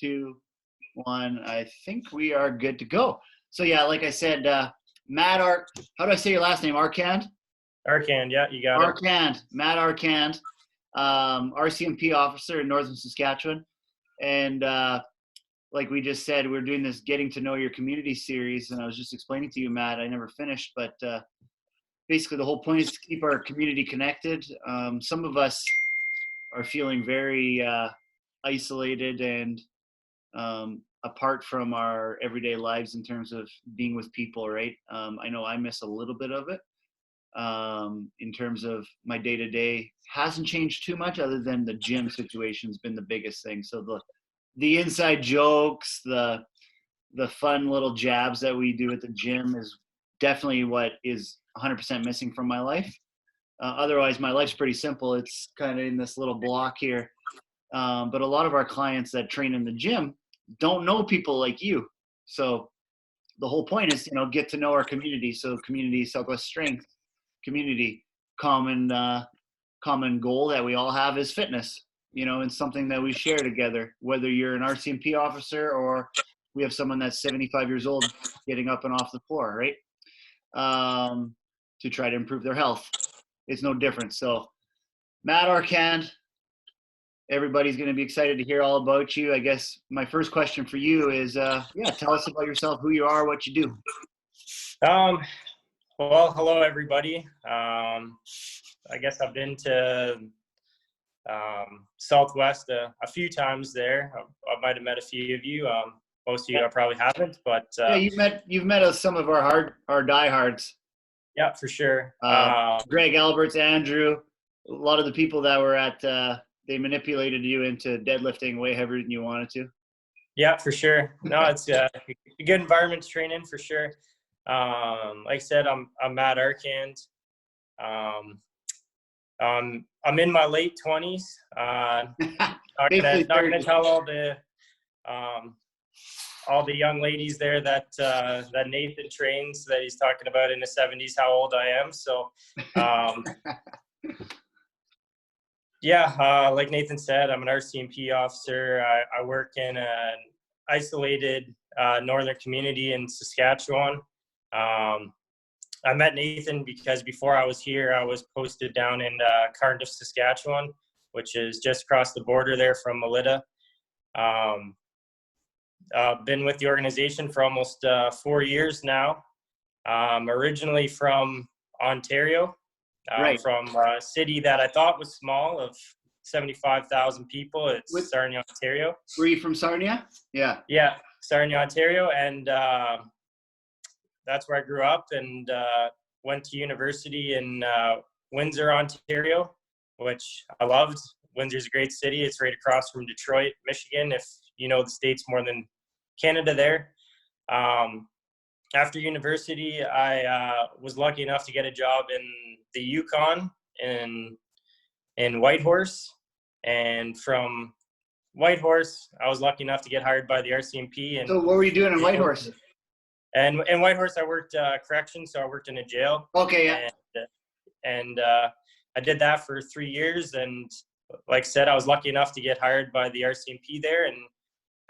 2, 1. I think we are good to go. So yeah, like I said, Matt how do I say your last name? Arcand? Arcand, yeah, you got it. Arcand, Matt Arcand, RCMP officer in Northern Saskatchewan. And like we just said, we're doing this Getting to Know Your Community series. And I was just explaining to you, Matt, I never finished, but basically the whole point is to keep our community connected. Some of us are feeling very isolated and apart from our everyday lives in terms of being with people, right? I know I miss a little bit of it. In terms of my day-to-day, hasn't changed too much other than the gym situation's been the biggest thing. So the inside jokes, the fun little jabs that we do at the gym is definitely what is 100% missing from my life. Otherwise, my life's pretty simple. It's kind of in this little block here. But a lot of our clients that train in the gym don't know people like you. So the whole point is, get to know our community. So community, Southwest Strength, community, common goal that we all have is fitness, and something that we share together, whether you're an RCMP officer or we have someone that's 75 years old getting up and off the floor, right? To try to improve their health. It's no different. So Matt Arcand, everybody's going to be excited to hear all about you. I guess my first question for you is, tell us about yourself, who you are, what you do. Well, hello, everybody. I guess I've been to Southwest a few times there. I might have met a few of you. Most of you I probably haven't, but you've met some of our diehards. Yeah, for sure. Greg Alberts, Andrew, a lot of the people that were at they manipulated you into deadlifting way heavier than you wanted to. Yeah, for sure. No, it's a good environment to train in for sure. Like I said, I'm Matt Arcand. I'm in my late 20s. Not gonna tell all the young ladies there that Nathan trains, that he's talking about in his 70s, how old I am. So like Nathan said, I'm an RCMP officer. I work in an isolated northern community in Saskatchewan. I met Nathan because before I was here, I was posted down in Cardiff, Saskatchewan, which is just across the border there from Melita. Been with the organization for almost 4 years now. Originally from Ontario, right. From a city that I thought was small of 75,000 people. It's Sarnia, Ontario. Were you from Sarnia? Yeah. Yeah, Sarnia, Ontario. And that's where I grew up and went to university in Windsor, Ontario, which I loved. Windsor's a great city. It's right across from Detroit, Michigan, if you know the States more than Canada there. After university, I was lucky enough to get a job in the Yukon in Whitehorse. And from Whitehorse, I was lucky enough to get hired by the RCMP. And so what were you doing in Whitehorse? And in Whitehorse, I worked corrections, so I worked in a jail. Okay, yeah. And I did that for 3 years. And like I said, I was lucky enough to get hired by the RCMP there, and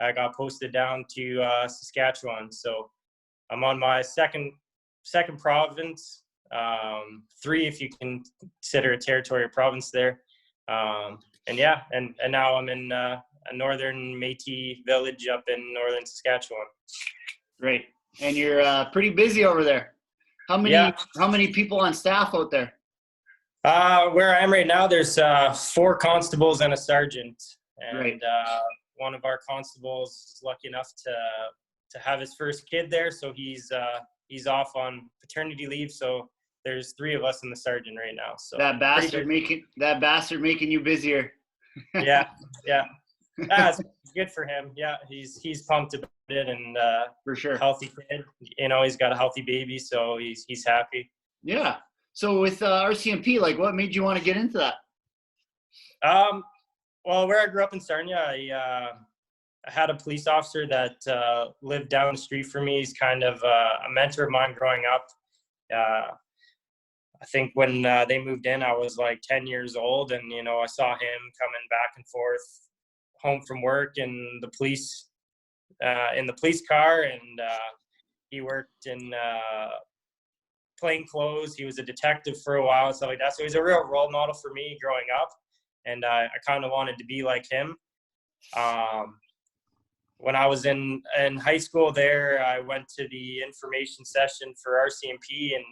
I got posted down to Saskatchewan. So I'm on my second province, 3 if you can consider a territory or province there. And now I'm in a northern Métis village up in northern Saskatchewan. Great. And you're pretty busy over there. How many people on staff out there? Where I am right now, there's 4 constables and a sergeant. And right. One of our constables is lucky enough to have his first kid there, so he's off on paternity leave. So there's 3 of us in the sergeant right now. So that bastard making you busier. Yeah. That's good for him. Yeah, he's pumped about it, and for sure, healthy kid. He's got a healthy baby, so he's happy. Yeah. So with RCMP, like, what made you want to get into that? Well, where I grew up in Sarnia, I had a police officer that lived down the street from me. He's kind of a mentor of mine growing up. I think when they moved in, I was like 10 years old, and I saw him coming back and forth home from work in the police car, and he worked in plain clothes. He was a detective for a while and stuff like that. So he's a real role model for me growing up, and I kind of wanted to be like him. When I was in high school there, I went to the information session for RCMP, and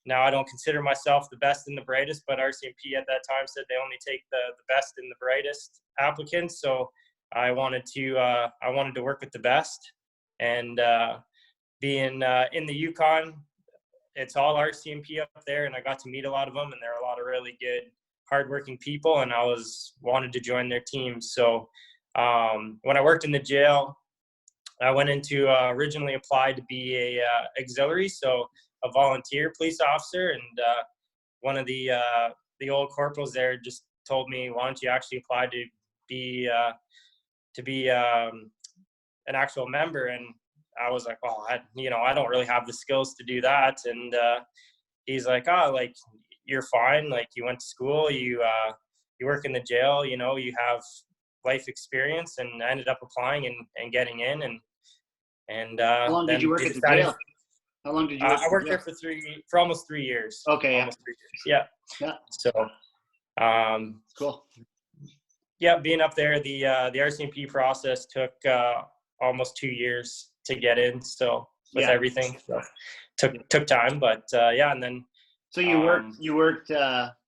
now I don't consider myself the best and the brightest, but RCMP at that time said they only take the best and the brightest applicants. So I wanted to work with the best, and being in the Yukon, it's all RCMP up there, and I got to meet a lot of them, and there are a lot of really good, hardworking people, and I wanted to join their team. So when I worked in the jail, I went into originally applied to be a auxiliary, so a volunteer police officer, and one of the old corporals there just told me, "Why don't you actually apply to be an actual member?" And I was like, "Well, I don't really have the skills to do that." And he's like, "Oh, like, you're fine. Like, you went to school, you work in the jail, you have life experience." And I ended up applying and getting in. And How long did you work at the jail? How long did you work? I worked there for almost 3 years. Okay. Almost 3 years. Yeah. Yeah. So, cool. Yeah, being up there, the RCMP process took almost 2 years to get in. So with everything, so took time, but yeah. And then. So you worked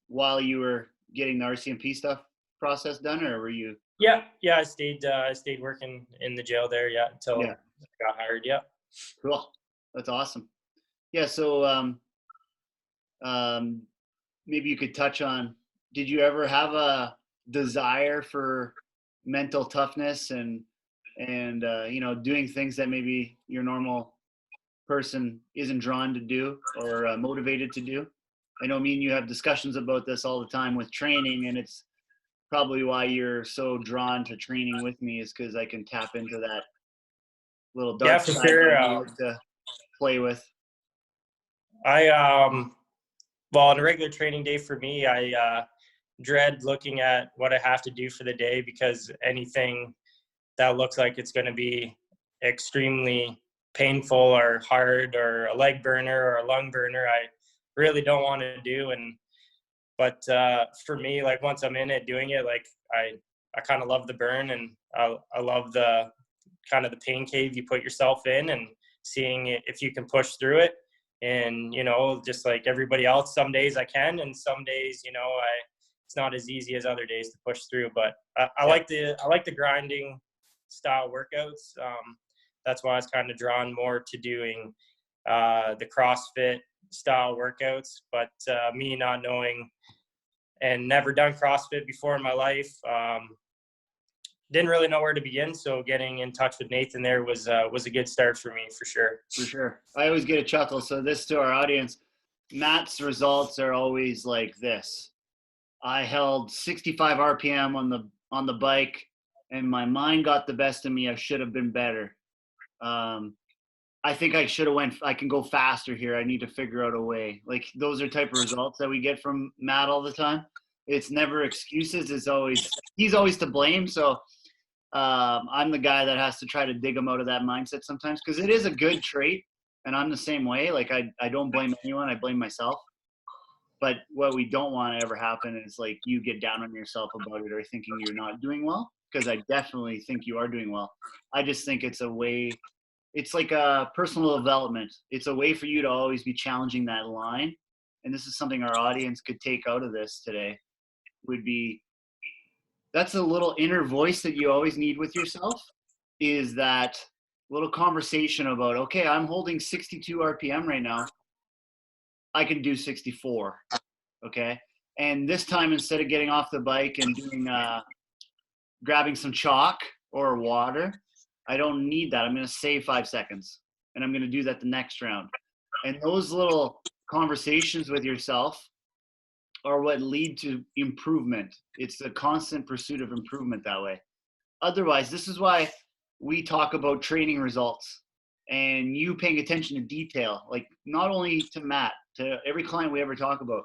while you were getting the RCMP stuff process done, or were you? Yeah. I stayed working in the jail there. Yeah, until I got hired. Yeah. Cool. That's awesome. Yeah. So maybe you could touch on, did you ever have a desire for mental toughness and doing things that maybe your normal person isn't drawn to do or motivated to do? I know me and you have discussions about this all the time with training, and it's probably why you're so drawn to training with me, is because I can tap into that little dark side that you like to play with. Well, on a regular training day for me, I dread looking at what I have to do for the day, because anything that looks like it's going to be extremely painful or hard or a leg burner or a lung burner, I really don't want to do. But for me, like, once I'm in it doing it, like, I kind of love the burn, and I love the kind of the pain cave you put yourself in, and seeing if you can push through it. And just like everybody else, some days I can, and some days it's not as easy as other days to push through. But I like the grinding style workouts. That's why I was kind of drawn more to doing the CrossFit style workouts. But me not knowing and never done CrossFit before in my life, didn't really know where to begin. So getting in touch with Nathan there was a good start for me, for sure. For sure. I always get a chuckle. So this, to our audience, Matt's results are always like this: I held 65 RPM on the bike, and my mind got the best of me. I should have been better. I think I should have I can go faster here. I need to figure out a way. Like, those are type of results that we get from Matt all the time. It's never excuses. He's always to blame. So I'm the guy that has to try to dig him out of that mindset sometimes, because it is a good trait, and I'm the same way. Like, I don't blame anyone. I blame myself. But what we don't want to ever happen is, like, you get down on yourself about it or thinking you're not doing well, because I definitely think you are doing well. I just think it's a way. It's like a personal development. It's a way for you to always be challenging that line. And this is something our audience could take out of this today, would be, that's a little inner voice that you always need with yourself, is that little conversation about, okay, I'm holding 62 RPM right now. I can do 64. Okay. And this time, instead of getting off the bike and doing, grabbing some chalk or water, I don't need that. I'm going to save 5 seconds, and I'm going to do that the next round. And those little conversations with yourself are what lead to improvement. It's a constant pursuit of improvement that way. Otherwise, this is why we talk about training results and you paying attention to detail, like, not only to Matt, to every client we ever talk about.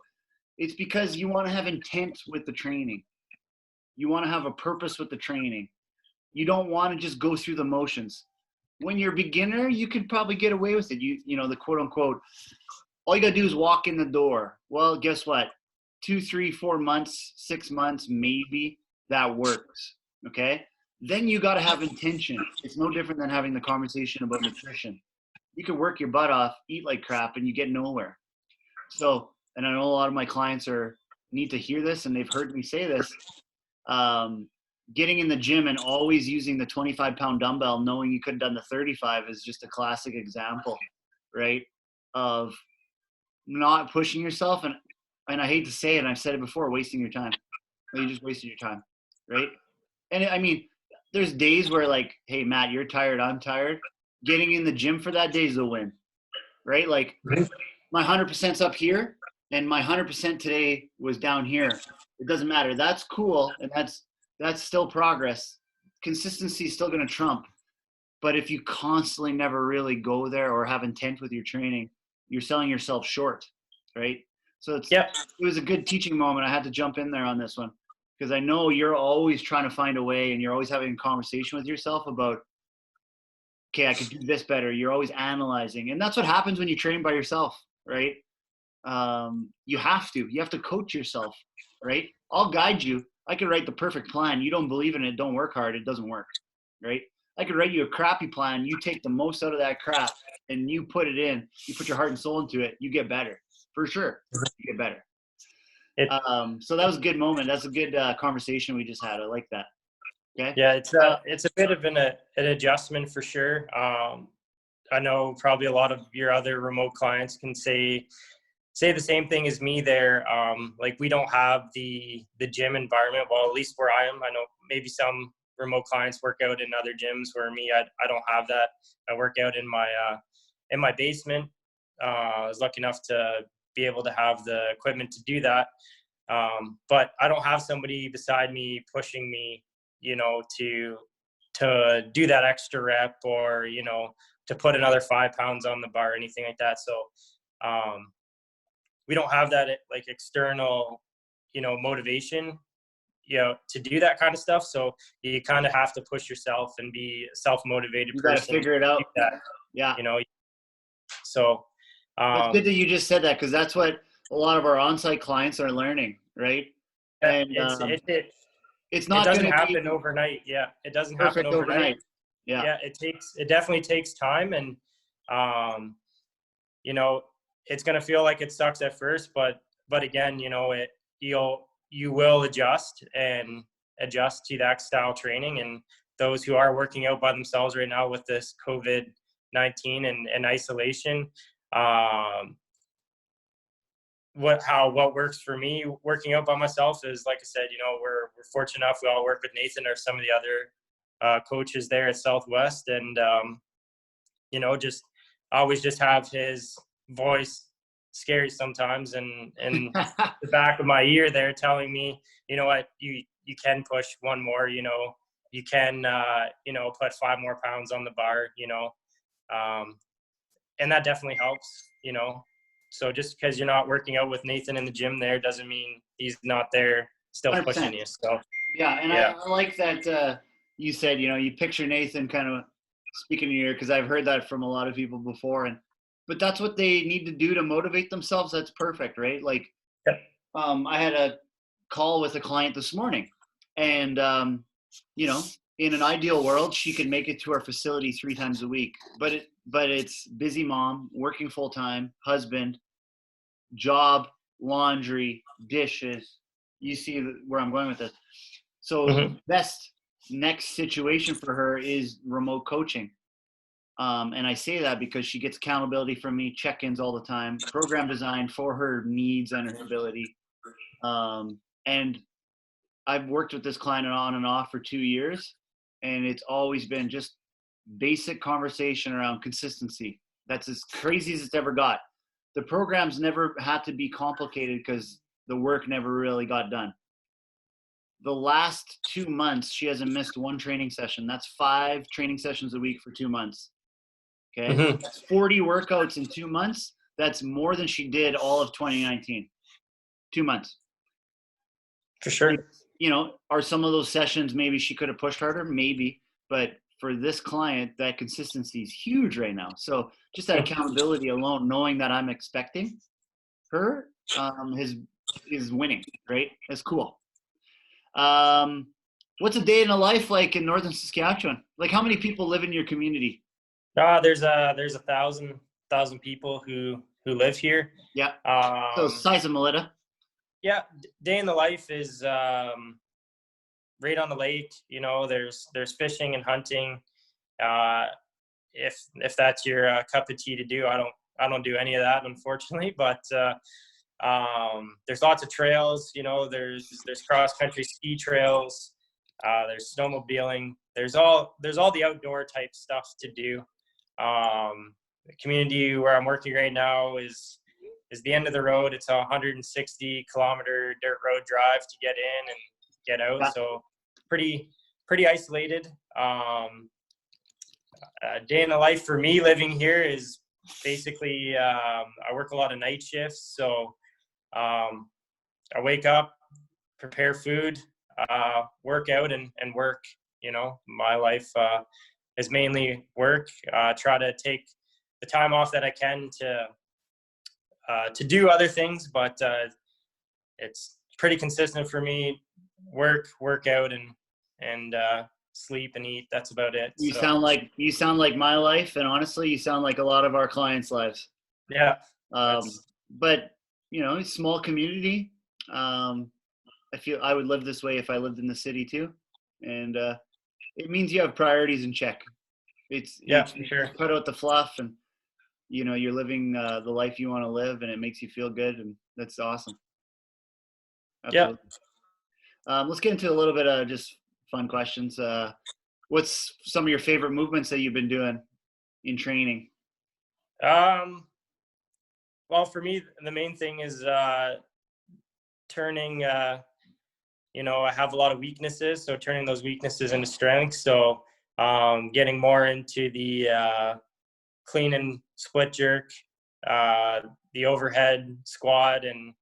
It's because you want to have intent with the training. You want to have a purpose with the training. You don't want to just go through the motions. When you're a beginner, you could probably get away with it. You know, the quote unquote, all you got to do is walk in the door. Well, guess what? 2, 3, 4 months, 6 months, maybe that works. Okay. Then you got to have intention. It's no different than having the conversation about nutrition. You can work your butt off, eat like crap, and you get nowhere. So, and I know a lot of my clients need to hear this, and they've heard me say this. Getting in the gym and always using the 25-pound dumbbell, knowing you could have done the 35, is just a classic example, right? Of not pushing yourself. And I hate to say it, and I've said it before, wasting your time. You just wasted your time, right? And I mean, there's days where like, hey, Matt, you're tired, I'm tired. Getting in the gym for that day is a win, right? Like my 100%'s up here and my 100% today was down here. It doesn't matter. That's cool. And that's still progress. Consistency is still going to trump. But if you constantly never really go there or have intent with your training, you're selling yourself short, right? So it was a good teaching moment. I had to jump in there on this one because I know you're always trying to find a way and you're always having a conversation with yourself about, okay, I could do this better. You're always analyzing. And that's what happens when you train by yourself, right? You have to coach yourself, right? I'll guide you. I could write the perfect plan. You don't believe in it, don't work hard. It doesn't work, right? I could write you a crappy plan. You take the most out of that crap and you put it in, you put your heart and soul into it. You get better for sure. You get better. So that was a good moment. That's a good conversation we just had. I like that. Okay. Yeah, it's a bit of an adjustment for sure. I know probably a lot of your other remote clients can say the same thing as me there. Like we don't have the gym environment. Well, at least where I am, I know maybe some remote clients work out in other gyms where me, I don't have that. I work out in my basement. I was lucky enough to be able to have the equipment to do that. But I don't have somebody beside me pushing me, you know, to do that extra rep or, you know, to put another 5 pounds on the bar or anything like that. So, we don't have that like external, you know, motivation, you know, to do that kind of stuff. So you kind of have to push yourself and be a self-motivated person. You got to figure it out. Yeah. You know, so. It's good that you just said that because that's what a lot of our on-site clients are learning, right? And it's not it doesn't happen overnight. Yeah, it doesn't happen overnight. Yeah, it definitely takes time, and you know, it's gonna feel like it sucks at first, but again, you know, you will adjust to that style training. And those who are working out by themselves right now with this COVID-19 and isolation, what works for me working out by myself is, like I said, you know, we're fortunate enough. We all work with Nathan or some of the other coaches there at Southwest, and you know, just always just have his voice scary sometimes and the back of my ear there telling me, you know what, you can push one more, you know, you can you know, put 5 more pounds on the bar, you know, and that definitely helps, you know. So just because you're not working out with Nathan in the gym there doesn't mean he's not there still 100%. Pushing you. So yeah, and I like that you said, you know, you picture Nathan kind of speaking in your ear, because I've heard that from a lot of people before, but that's what they need to do to motivate themselves. That's perfect, right? Like, I had a call with a client this morning, and you know, in an ideal world, she could make it to our facility 3 times a week, but it's busy mom, working full time, husband, job, laundry, dishes. You see where I'm going with this. So the best next situation for her is remote coaching. And I say that because she gets accountability from me, check-ins all the time, program design for her needs and her ability. And I've worked with this client on and off for 2 years, and it's always been just basic conversation around consistency. That's as crazy as it's ever got. The programs never had to be complicated because the work never really got done. The last 2 months, she hasn't missed 1 training session. That's 5 training sessions a week for 2 months. Okay. That's 40 workouts in 2 months. That's more than she did all of 2019. 2 months. For sure. you know, are some of those sessions maybe she could have pushed harder? Maybe. But for this client, that consistency is huge right now. So just that accountability alone, knowing that I'm expecting her, is winning, right? That's cool. What's a day in a life like in Northern Saskatchewan? Like, how many people live in your community? There's a thousand people who live here. Yeah. So size of Melita. Yeah, day in the life is right on the lake. You know, there's fishing and hunting. If that's your cup of tea to do, I don't do any of that, unfortunately. But there's lots of trails. You know, there's cross country ski trails. There's snowmobiling. There's all the outdoor type stuff to do. The community where I'm working right now is the end of the road. It's a 160-kilometer dirt road drive to get in and get out. Yeah. So pretty isolated. Day in the life for me living here is basically I work a lot of night shifts. So I wake up, prepare food, work out and work. You know, my life is mainly work. Try to take the time off that I can to do other things, but it's pretty consistent for me. Work out and sleep and eat. That's about it. You sound like my life, and honestly, you sound like a lot of our clients' lives. Yeah. But you know, small community. I feel I would live this way if I lived in the city too, and it means you have priorities in check. For sure. Cut out the fluff, and you know you're living the life you want to live, and it makes you feel good, and that's awesome. Absolutely. Yeah. Let's get into a little bit of just fun questions. What's some of your favorite movements that you've been doing in training? Well, for me, the main thing is turning. You know, I have a lot of weaknesses, so turning those weaknesses into strengths. So getting more into the clean and split jerk, the overhead squat, and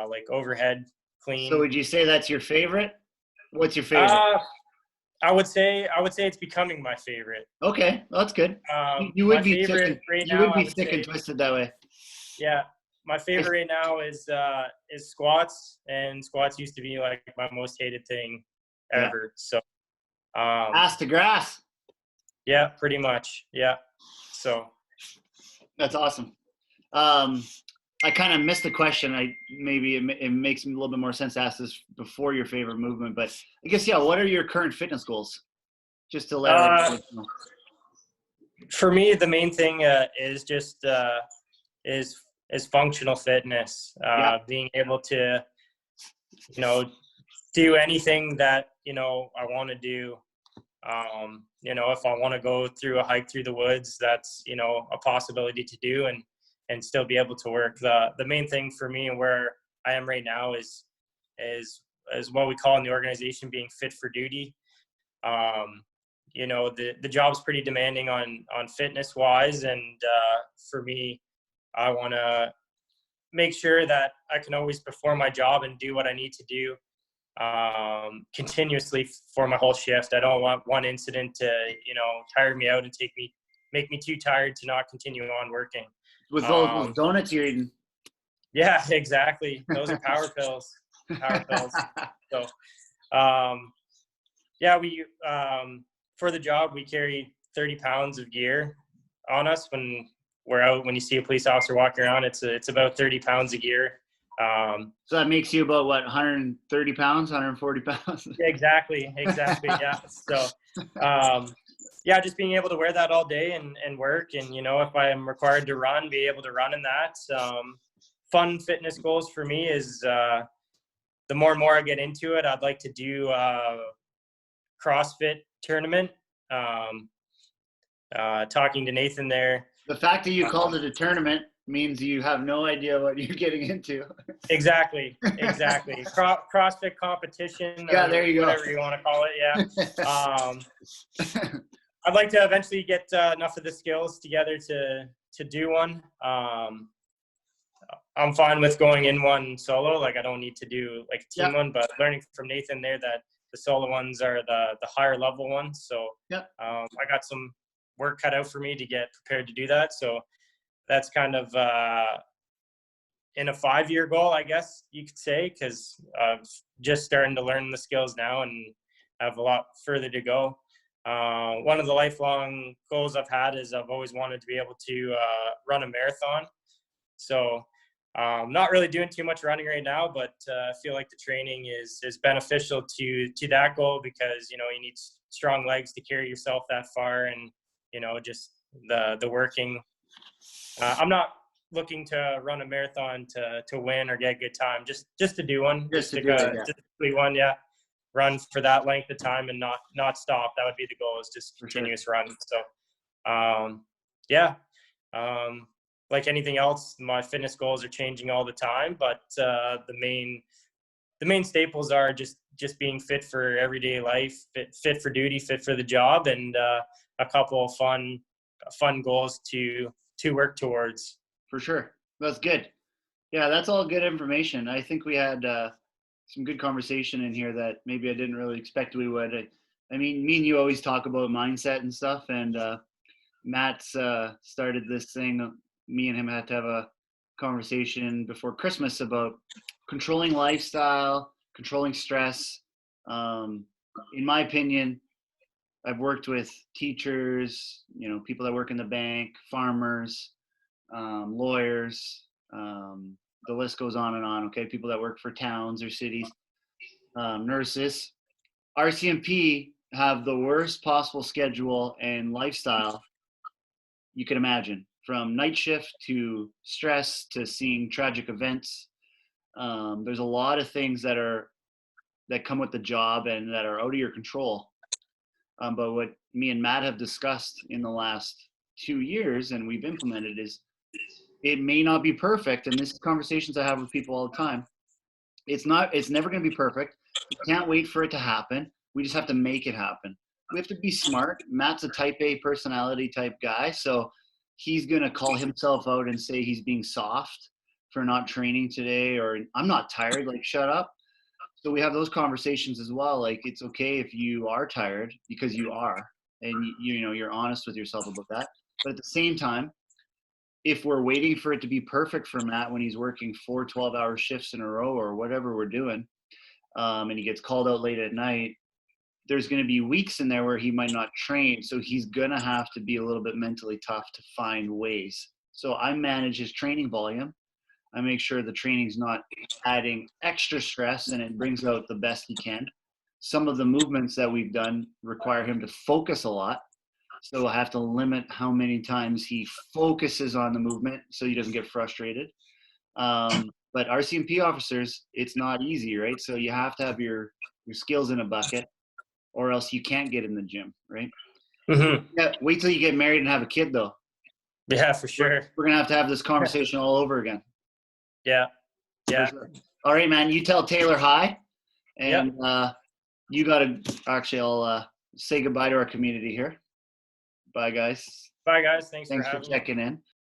like overhead clean. So would you say that's your favorite? What's your favorite? I would say it's becoming my favorite. Okay, well, that's good. You would be sick and twisted that way. Yeah, my favorite right now is squats, and squats used to be like my most hated thing ever. Yeah. So ass to grass. Yeah, pretty much. Yeah. So that's awesome. I kind of missed the question. Maybe it makes a little bit more sense to ask this before your favorite movement, but I guess, yeah, what are your current fitness goals? Just to let everyone know. For me, the main thing is just is functional fitness. Being able to, you know, do anything that, you know, I want to do. You know, if I want to go through a hike through the woods, that's, you know, a possibility to do and still be able to work. The main thing for me and where I am right now is what we call in the organization being fit for duty. You know, the job's pretty demanding on fitness wise. And for me, I want to make sure that I can always perform my job and do what I need to do continuously for my whole shift. I don't want one incident to, you know, tire me out and make me too tired to not continue on working. With all those donuts you're eating. Yeah, exactly. Those are power pills. Power pills. So, yeah, we for the job we carry 30 pounds of gear on us when we're out. When you see a police officer walking around, it's about 30 pounds of gear. So that makes you about what, 130 pounds, 140 pounds? Exactly. Yeah. So, yeah, just being able to wear that all day and work. And, you know, if I am required to run, be able to run in that. Fun fitness goals for me is the more and more I get into it, I'd like to do CrossFit tournament. Talking to Nathan there. The fact that you called it a tournament means you have no idea what you're getting into. Exactly. CrossFit competition. Yeah, there you go. Whatever you want to call it. Yeah. I'd like to eventually get enough of the skills together to do one. I'm fine with going in one solo. Like I don't need to do like a team Yeah. one, but learning from Nathan there that the solo ones are the higher level ones. So Yeah. I got some work cut out for me to get prepared to do that. So that's kind of in a 5-year goal, I guess you could say, because I'm just starting to learn the skills now and have a lot further to go. One of the lifelong goals I've had is I've always wanted to be able to run a marathon. So not really doing too much running right now, but I feel like the training is beneficial to that goal because, you know, you need strong legs to carry yourself that far and, you know, just the working. I'm not looking to run a marathon to win or get a good time, just to do one, Just to do it, yeah. just to complete one, yeah. Run for that length of time and not stop. That would be the goal, is just continuous run. So, yeah. Like anything else, my fitness goals are changing all the time, but the main staples are just being fit for everyday life, fit for duty, fit for the job, and a couple of fun goals to work towards. For sure. That's good. Yeah, that's all good information. I think we had some good conversation in here that maybe I didn't really expect we would. I mean, me and you always talk about mindset and stuff, and Matt's started this thing. Me and him had to have a conversation before Christmas about controlling lifestyle, controlling stress. In my opinion, I've worked with teachers, you know, people that work in the bank, farmers, lawyers, the list goes on and on. Okay, people that work for towns or cities, nurses. RCMP have the worst possible schedule and lifestyle you can imagine, from night shift to stress to seeing tragic events. There's a lot of things that come with the job and that are out of your control. But what me and Matt have discussed in the last 2 years and we've implemented is it may not be perfect. And this is conversations I have with people all the time. It's never going to be perfect. We can't wait for it to happen. We just have to make it happen. We have to be smart. Matt's a type A personality type guy. So he's going to call himself out and say he's being soft for not training today, or I'm not tired, like shut up. So we have those conversations as well. Like it's okay if you are tired, because you are, and you know, you're honest with yourself about that. But at the same time, if we're waiting for it to be perfect for Matt when he's working 4 12-hour shifts in a row or whatever we're doing, and he gets called out late at night, there's going to be weeks in there where he might not train. So he's going to have to be a little bit mentally tough to find ways. So I manage his training volume. I make sure the training's not adding extra stress and it brings out the best he can. Some of the movements that we've done require him to focus a lot. So I have to limit how many times he focuses on the movement so he doesn't get frustrated. But RCMP officers, it's not easy, right? So you have to have your skills in a bucket, or else you can't get in the gym, right? Mm-hmm. Yeah, wait till you get married and have a kid, though. Yeah, for sure. We're going to have this conversation all over again. Yeah. Yeah. Sure. All right, man. You tell Taylor hi. And you got to – actually, I'll say goodbye to our community here. Bye, guys. Bye, guys. Thanks for having checking in.